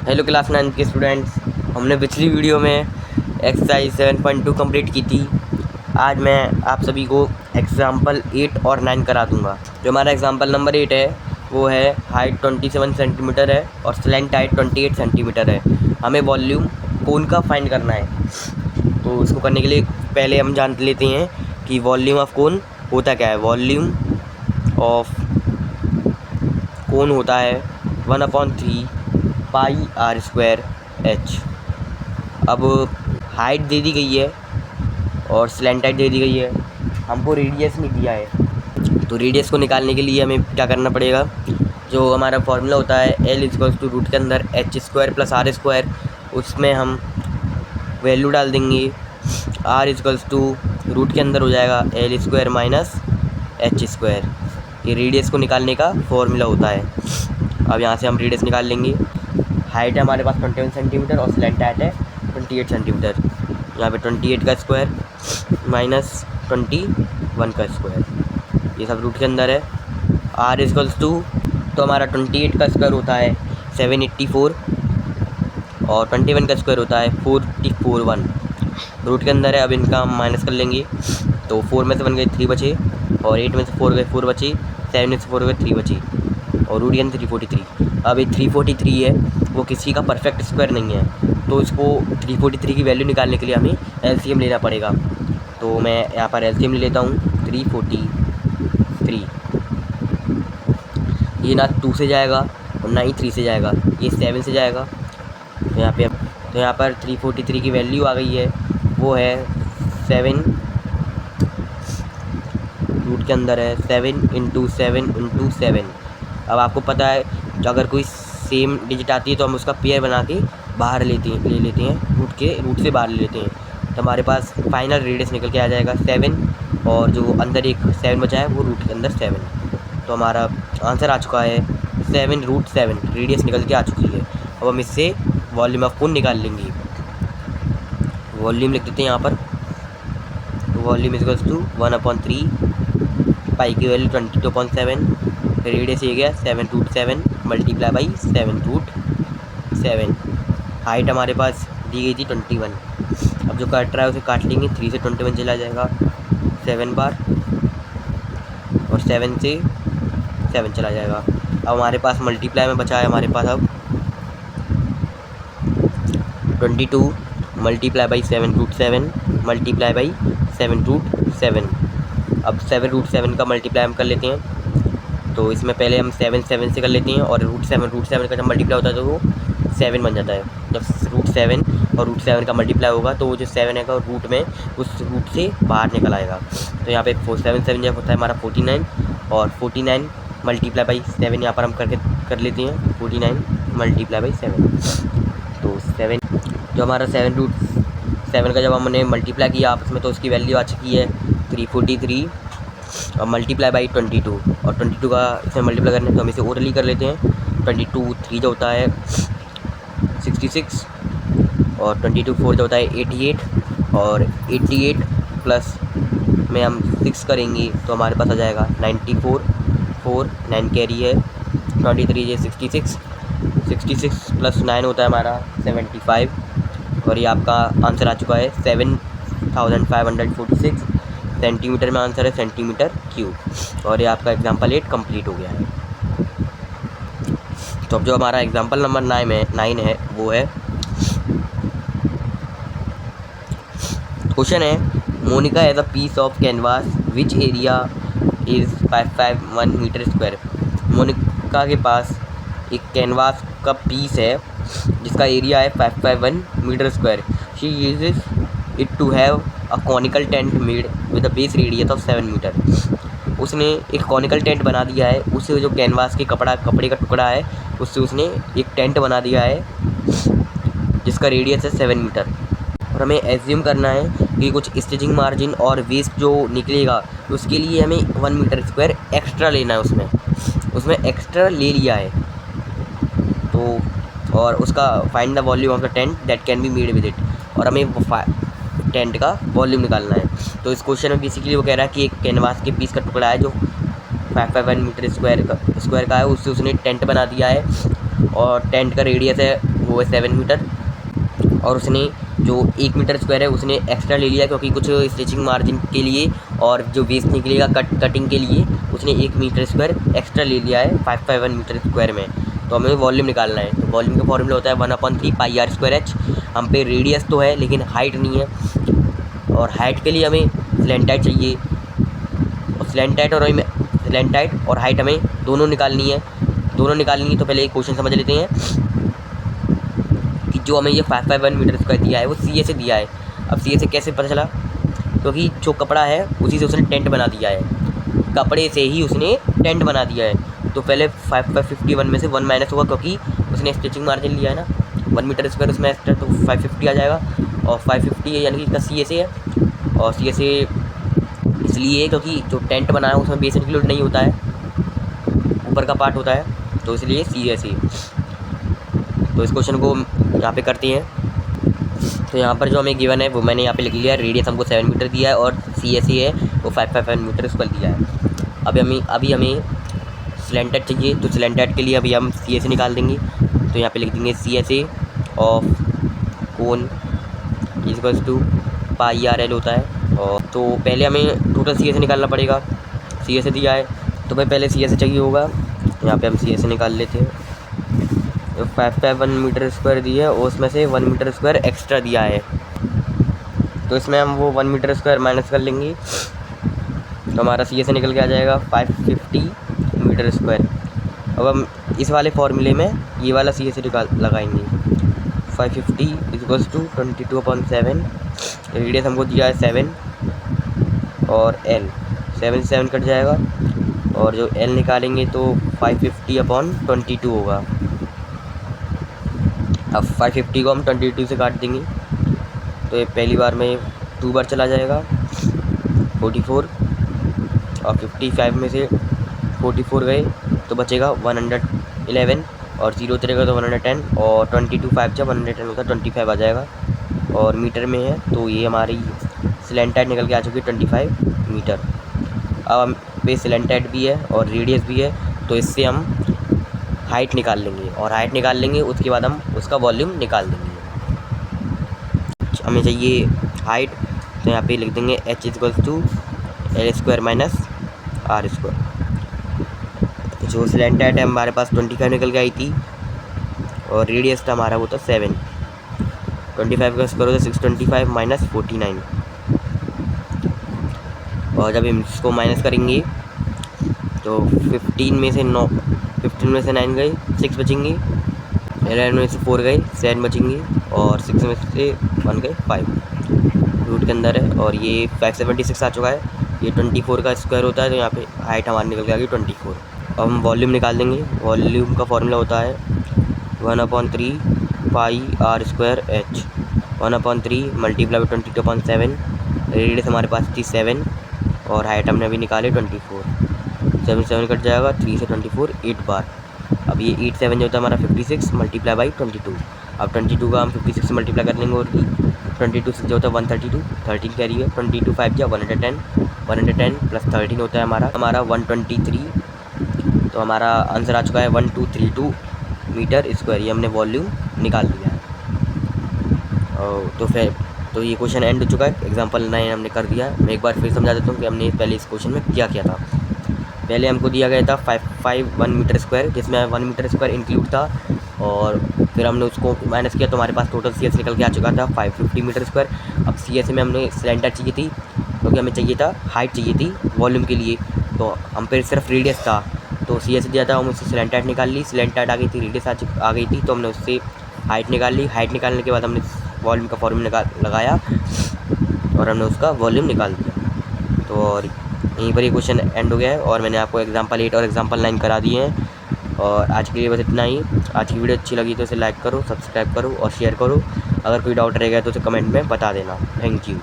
Hello class 9 के students, हमने पिछली वीडियो में एक्सरसाइज 7.2 कंप्लीट की थी। आज मैं आप सभी को एग्जाम्पल 8 और 9 करा दूंगा। जो हमारा एग्जाम्पल नंबर 8 है वो है हाइट 27 सेंटीमीटर है और स्लेंट हाइट 28 सेंटीमीटर है। हमें वॉल्यूम कोन का फाइंड करना है। तो इसको करने के लिए पहले हम जान लेते हैं कि वॉल्यूम ऑफ कोन होता क्या है। वॉल्यूम ऑफ कोन होता है 1/3 पाई आर स्क्वायर एच। अब हाइट दे दी गई है और स्लेंट हाइट दे दी गई है, हमको रेडियस नहीं दिया है। तो रेडियस को निकालने के लिए हमें क्या करना पड़ेगा, जो हमारा फॉर्मूला होता है L इक्वल्स टू रूट के अंदर H square plus R square, उसमें हम वैल्यू डाल देंगे। R इक्वल्स टू रूट के अंदर हो जाएगा L square minus H square. ये रेडियस को निकालने का फॉर्मूला होता है। अब यहाँ से हम रेडियस निकाल लेंगे। हाइट है हमारे पास 21 सेंटीमीटर और स्लेंट हाइट है 28 सेंटीमीटर। यहाँ पे 28 का स्क्वायर माइनस 21 का स्क्वायर, ये सब रूट के अंदर है। R इक्वल्स टू, तो हमारा 28 का स्क्वायर होता है 784 और 21 का स्क्वायर होता है 441। रूट के अंदर है, अब इनका हम माइनस कर लेंगे। तो 4 में से 1 गए 3 बचे और 8 में से 4 गए 4 बचे, 7 में से 4 गए 3 बचे और रूट के अंदर 343। अब ये 343 है, वो किसी का परफेक्ट स्क्वायर नहीं है, तो इसको 343 की वैल्यू निकालने के लिए हमें एलसीएम लेना पड़ेगा। तो मैं यहाँ पर एलसीएम ले लेता हूँ। 343 ये ना 2 से जाएगा और ना ही 3 से जाएगा, ये 7 से जाएगा। तो यहाँ पर 343 की वैल्यू आ गई है, वो है 7, रूट के अंदर है 7 × 7 × 7। अब आपको पता है अगर कोई सेम डिजिट आती है तो हम उसका पेयर बना के बाहर ले लेते हैं, रूट से बाहर ले लेते हैं। तो हमारे पास फाइनल रेडियस निकल के आ जाएगा 7 और जो अंदर एक 7 बचा है वो रूट के अंदर 7। तो हमारा आंसर आ चुका है 7√7, रेडियस निकल के आ चुकी है। अब हम इससे वॉल्यूम ऑफ कोन निकाल लेंगे। वॉल्यूम लिख देते हैं यहाँ पर। वॉल्यूम इक्वल्स टू 1/3 पाई की वैल्यू 22.7, रेडियस ये गया 7√7 मल्टीप्लाई बाई 7√7। हाइट हमारे पास दी गई थी 21। अब जो काट रहा है उसे काट लेंगे, 3 से 21 चला जाएगा 7 बार और 7 से 7 चला जाएगा। अब हमारे पास मल्टीप्लाई में बचा है हमारे पास अब 22 मल्टीप्लाई बाई 7√7 मल्टीप्लाई बाई 7√7। अब 7√7 का मल्टीप्लाई हम कर लेते हैं। तो इसमें पहले हम 7 से कर लेते हैं और √7 का जब मल्टीप्लाई होता है तो वो 7 बन जाता है। जब √7 और √7 का मल्टीप्लाई होगा तो वो जो 7 है रूट में उस रूट से बाहर निकल आएगा। तो यहाँ पे 7 जब होता है हमारा 49 और 49 मल्टीप्लाई बाई 7 यहाँ पर हम कर लेते हैं। 49 मल्टीप्लाई बाई 7, तो 7 जो हमारा 7√7 का जब हमने मल्टीप्लाई किया आपस में तो उसकी वैल्यू आ चुकी है 343 और मल्टीप्लाई बाई 22 और 22 का इसमें मल्टीप्लाई करने तो हम इसे ओरली कर लेते हैं। 22 3 जो होता है 66 और 22 4 जो होता है 88 और 88 प्लस में हम 6 करेंगे तो हमारे पास आ जाएगा 94। 4 9 कैरी है, 23 ये 66 प्लस 9 होता है हमारा 75 और ये आपका आंसर आ चुका है 7546 सेंटीमीटर में आंसर है सेंटीमीटर क्यूब। और ये आपका एग्जाम्पल 8 कंप्लीट हो गया है। तो अब जो हमारा एग्जाम्पल नंबर 9 है वो है, क्वेश्चन है Monica has a piece of canvas which area is 551 metre square. Monica के पास एक कैनवास का पीस है जिसका एरिया है 551 metre square. She uses it to have a conical tent made with a base radius of 7 metre. उसने एक conical tent बना दिया है, उससे जो कैनवास के कपड़े का टुकड़ा है उससे उसने एक टेंट बना दिया है जिसका रेडियस है 7 मीटर। और हमें एज्यूम करना है कि कुछ स्टिचिंग मार्जिन और वेस्ट जो निकलेगा उसके लिए हमें 1 मीटर स्क्वायर एक्स्ट्रा लेना है। उसमें एक्स्ट्रा ले लिया है। तो और उसका find the volume of the tent that can be made with it, और हमें टेंट का वॉल्यूम निकालना है। तो इस क्वेश्चन में बेसिकली वो कह रहा है कि एक कैनवास के पीस का टुकड़ा है जो 551 मीटर स्क्वायर का है, उससे उसने टेंट बना दिया है और टेंट का रेडियस है वो है 7 मीटर, और उसने जो 1 मीटर स्क्वायर है उसने एक्स्ट्रा ले लिया क्योंकि कुछ स्टिचिंग मार्जिन के लिए और जो वेस्ट निकलेगा कटिंग के लिए उसने 1 मीटर स्क्वायर एक्स्ट्रा ले लिया है 551 मीटर स्क्वायर में। तो हमें वॉल्यूम निकालना है। तो वॉल्यूम का फॉर्मूला होता है 1/3 पाई आर स्क्वायर एच। हम पे रेडियस तो है लेकिन हाइट नहीं है, और हाइट के लिए हमें स्लैंटाइट चाहिए, और स्लैंटाइट और हाइट हमें दोनों निकालनी है। तो पहले एक क्वेश्चन समझ लेते हैं कि जो हमें ये 551 मीटर स्क्वायर दिया है वो सी से दिया है। अब सी से कैसे पता चला? क्योंकि जो कपड़ा है उसी से उसने टेंट बना दिया है, कपड़े से ही उसने टेंट बना दिया है। तो पहले 551 में से 1 माइनस होगा क्योंकि उसने स्टिचिंग मार्जिन लिया है ना 1 मीटर स्क्वायर उसमें एक्स्ट्रा, तो 550 आ जाएगा। और 550 यानी कि इसका सी से है, और सी से इसलिए है क्योंकि जो टेंट बनाया है उसमें बेस इंक्लूड नहीं होता है, ऊपर का पार्ट होता है, तो इसलिए सी से। तो इस क्वेश्चन को यहाँ पे करते हैं। तो यहाँ पर जो हमें गिवन है वो मैंने यहाँ पे लिख लिया है। रेडियस हमको 7 मीटर दिया है और सी है वो 551 मीटर स्क्वायर दिया है। अभी हमें स्लैंटेड चाहिए, तो स्लैंटेड के लिए अभी हम सी से निकाल देंगे। तो यहाँ पे लिख देंगे C of cone equals to pi R L होता है। और तो पहले हमें टोटल सी से निकालना पड़ेगा, सी से दिया है तो भाई पहले सी से चाहिए होगा। यहाँ पे हम सी से निकाल लेते हैं। तो 551 मीटर स्क्वायर दिया है और उसमें से 1 मीटर स्क्वायर एक्स्ट्रा दिया है, तो इसमें हम वो 1 मीटर स्क्वायर माइनस कर लेंगे, तो हमारा सी से निकल के आ जाएगा 550 मीटर स्क्वायर। अब हम इस वाले फॉर्मूले में ये वाला सी से लगाएंगे। 550 इक्वल्स टू 22/7, रेडियस हमको दिया है 7 और एल 7 से 7 कट जाएगा, और जो एल निकालेंगे तो 550/22 होगा। अब 550 को हम 22 से काट देंगे, तो ये पहली बार में 2 बार चला जाएगा 44, और 55 में से 44 गए तो बचेगा 111, और 0 उतरेगा तो 110, और 22 5 जब 110 होता 25 आ जाएगा, और मीटर में है तो ये हमारी स्लैंटाइट निकल के आ चुकी है 25 मीटर। अब हम पे स्लैंटाइट भी है और रेडियस भी है, तो इससे हम हाइट निकाल लेंगे, और हाइट निकाल लेंगे उसके बाद हम उसका वॉल्यूम निकाल देंगे। हमें चाहिए हाइट, तो यहाँ पे लिख देंगे h equals to L square minus R square. जो स्लैंटाइट है हमारे पास 25 निकल के आई थी, और रेडियस था हमारा वो था 7। 25 का स्क्वायर होता है 625 माइनस 49, और जब हम इसको माइनस करेंगे तो 15 में से 9 गए, 6 बचेंगे, 11 में से 4 गए, 7 बचेंगे, और 6 में से 1 गए 5 रूट के अंदर है, और ये 576 आ चुका है। ये 24 का स्क्वायर होता है, तो यहाँ पे हाइट हमारी निकल के आ गई 24। अब हम वॉल्यूम निकाल देंगे। वॉल्यूम का फॉर्मूला होता है 1/3 pi R square H. 1/3 multiply 22/7, radius हमारे पास थी 7, और हाइट हमने अभी निकाले 24। 7 7 कट जाएगा, 3 से 24 8 बार। अब ये 8 7 जो होता है हमारा 56 मल्टीप्लाई बाई 22। अब 22 का हम 56 से मल्टीप्लाई कर लेंगे, और 22 से जो होता है 132, 13 कैरी है, 22 5 जा 110, 110 प्लस 13 होता है हमारा 123। तो हमारा आंसर आ चुका है 1232 मीटर स्क्वायर। ये हमने वॉल्यूम निकाल लिया है। तो ये क्वेश्चन एंड हो चुका है। एग्जाम्पल 9 हमने कर दिया है। मैं एक बार फिर समझा देता हूँ कि हमने पहले इस क्वेश्चन में क्या किया था। पहले हमको दिया गया था 551 मीटर स्क्वायर, जिसमें 1 मीटर स्क्वायर इंक्लूड था, और फिर हमने उसको माइनस किया तो हमारे पास टोटल सी निकल के आ चुका था 550 मीटर स्क्वायर। अब सी में हमने सिलेंडर चाहिए थी, क्योंकि हमें चाहिए था हाइट चाहिए थी वॉल्यूम के लिए, तो हम पे सिर्फ रेडियस था, तो सी दिया था, हम उससे सिलेंटाइट निकाल ली। सिलेंटाइट आ गई थी, रेडियस आ गई थी, तो हमने उससे हाइट निकाल ली। हाइट निकालने के बाद हमने वॉल्यूम का फॉर्मूला लगाया, और हमने उसका वॉल्यूम निकाल दिया। तो और यहीं पर ये क्वेश्चन एंड हो गया है, और मैंने आपको एग्जांपल 8 और एग्जांपल 9 करा दिए हैं। और आज के लिए बस इतना ही। आज की वीडियो अच्छी लगी तो इसे लाइक करो, सब्सक्राइब करो और शेयर करो। अगर कोई डाउट रहेगा तो उसे कमेंट में बता देना। Thank you.